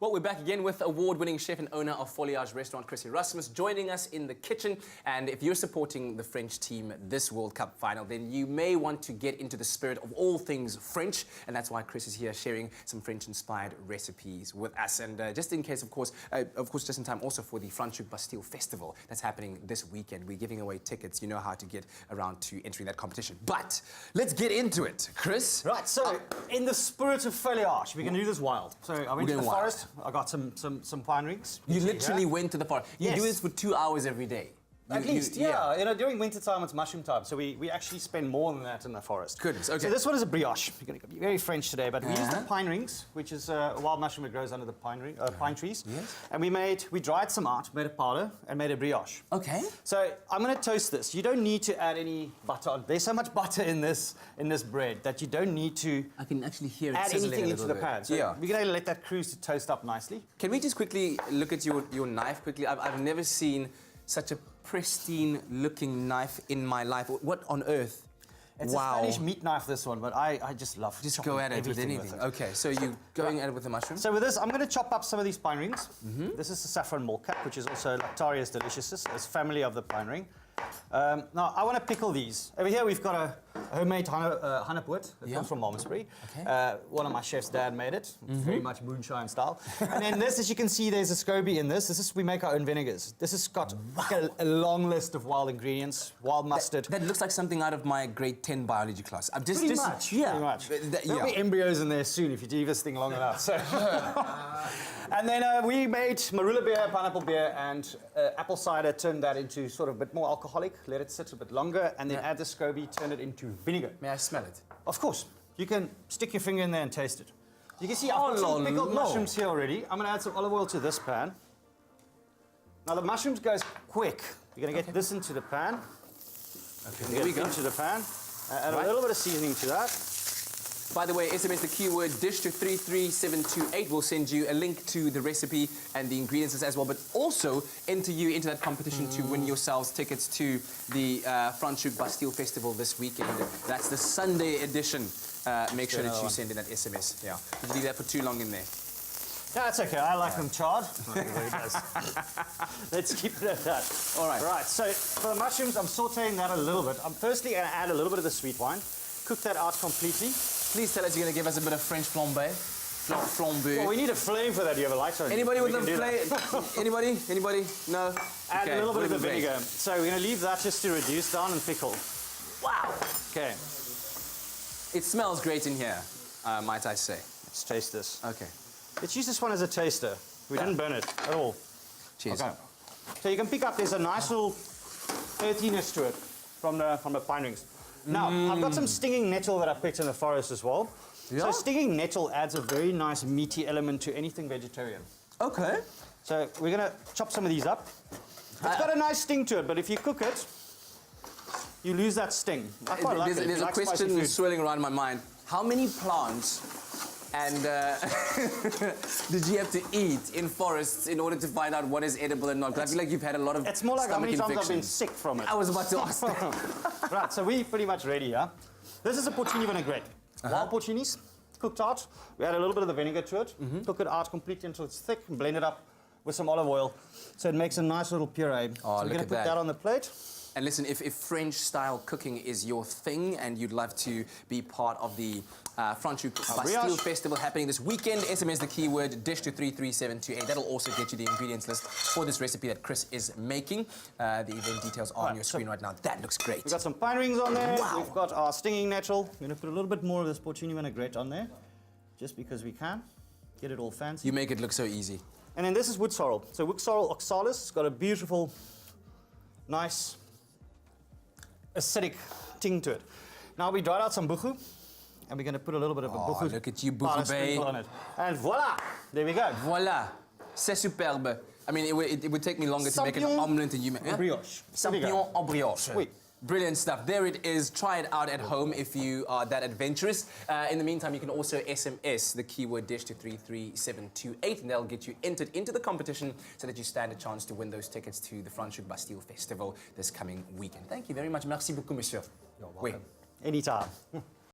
Well, we're back again with award-winning chef and owner of Foliage restaurant, Chris Erasmus, joining us in the kitchen. And if you're supporting the French team this World Cup final, then you may want to get into the spirit of all things French. And that's why Chris is here sharing some French-inspired recipes with us. And just in case, of course, just in time also for the Franschhoek Bastille Festival that's happening this weekend. We're giving away tickets. You know how to get around to entering that competition. But let's get into it, Chris. Right, so in the spirit of Foliage, we're going to do this wild. So I went to the forest. I got some pine rings. You literally went to the forest. You do this for 2 hours every day. At least, yeah. You know, during winter time, it's mushroom time, so we actually spend more than that in the forest. Goodness, okay. So this one is a brioche. We're going to be very French today, but we use the pine rings, which is a wild mushroom that grows under the pine trees. Yes. And we dried some out, made a powder, and made a brioche. Okay. So I'm going to toast this. You don't need to add any butter on. There's so much butter in this bread that you don't need to. I can actually hear it add anything into the pan. So we're going to let that cruise to toast up nicely. Can we just quickly look at your knife quickly? I've never seen such a pristine looking knife in my life. What on earth? It's a Spanish meat knife, this one, but I just love just go at it with anything. Okay, so you're going at it with the mushroom? So with this, I'm going to chop up some of these pine rings. This is the saffron mulcat, which is also Lactarius delicious. It's family of the pine ring. Now, I want to pickle these. Over here, we've got a homemade hannepwoord. It comes from Malmesbury. Okay. One of my chef's dad made it. Very much moonshine style. And then this, as you can see, there's a SCOBY in this. We make our own vinegars. This has got a long list of wild ingredients, wild mustard. That looks like something out of my grade 10 biology class. Pretty much. There'll be embryos in there soon if you do this thing long enough. So. And then we made marula beer, pineapple beer, and apple cider, turned that into sort of a bit more alcoholic, let it sit a bit longer, and then add the SCOBY, turn it into vinegar. May I smell it? Of course. You can stick your finger in there and taste it. You can see I've got some pickled mushrooms here already. I'm going to add some olive oil to this pan. Now the mushrooms goes quick. You're going to get this into the pan. Okay, there we go. Into the pan. Add a little bit of seasoning to that. By the way, SMS the keyword dish to 33728. We'll send you a link to the recipe and the ingredients as well, but also enter you into that competition to win yourselves tickets to the Franschhoek Bastille Festival this weekend. That's the Sunday edition. Make sure that you send in that SMS. Yeah. Did you leave that for too long in there? No, it's okay. I like them charred. Let's keep it at that. All right. Right, so for the mushrooms, I'm sauteing that a little bit. I'm firstly going to add a little bit of the sweet wine. Cook that out completely. Please tell us you're going to give us a bit of French flambé. Flambé. Well, we need a flame for that. Do you have a lighter? Anybody with a flame? Anybody? Anybody? No? Add a little bit of the vinegar. So we're going to leave that just to reduce down and pickle. Wow. Okay. It smells great in here, might I say. Let's taste this. Okay. Let's use this one as a taster. We didn't burn it at all. Cheers. Okay. So you can pick up, there's a nice little earthiness to it from the pine rings. Now, I've got some stinging nettle that I picked in the forest as well. Yeah. So stinging nettle adds a very nice meaty element to anything vegetarian. Okay. So we're going to chop some of these up. It's got a nice sting to it, but if you cook it, you lose that sting. I quite like it. There's a question swirling around my mind. How many plants and did you have to eat in forests in order to find out what is edible and not? Because I feel like you've had a lot of It's more like how many times I've been sick from it. I was about to ask that. Right, so we're pretty much ready, yeah? This is a porcini vinaigrette. Wild porcinis, cooked out. We add a little bit of the vinegar to it. Cook it out completely until it's thick and blend it up with some olive oil. So it makes a nice little puree. Oh, so we're going to put that on the plate. And listen, if French-style cooking is your thing and you'd love to be part of the Franschhoek Bastille Festival happening this weekend, SMS the keyword dish to 33728. That'll also get you the ingredients list for this recipe that Chris is making. The event details are on your screen right now. That looks great. We've got some pine rings on there. Wow. We've got our stinging nettle. We're going to put a little bit more of this porcini vinaigrette on there, just because we can. Get it all fancy. You make it look so easy. And then this is wood sorrel. So wood sorrel oxalis. It's got a beautiful, nice, acidic ting to it. Now we dried out some buchu, and we're going to put a little bit of a buchu. Look at you, buchu on it. And voila! There we go. Voila! C'est superbe. I mean, it would take me longer to make an omelette than you make. Brioche. Champion en brioche. Oui. Brilliant stuff. There it is. Try it out at home if you are that adventurous. In the meantime, you can also SMS the keyword dish to 33728, and that'll get you entered into the competition so that you stand a chance to win those tickets to the Franschhoek Bastille Festival this coming weekend. Thank you very much. Merci beaucoup, monsieur. You're welcome. Anytime.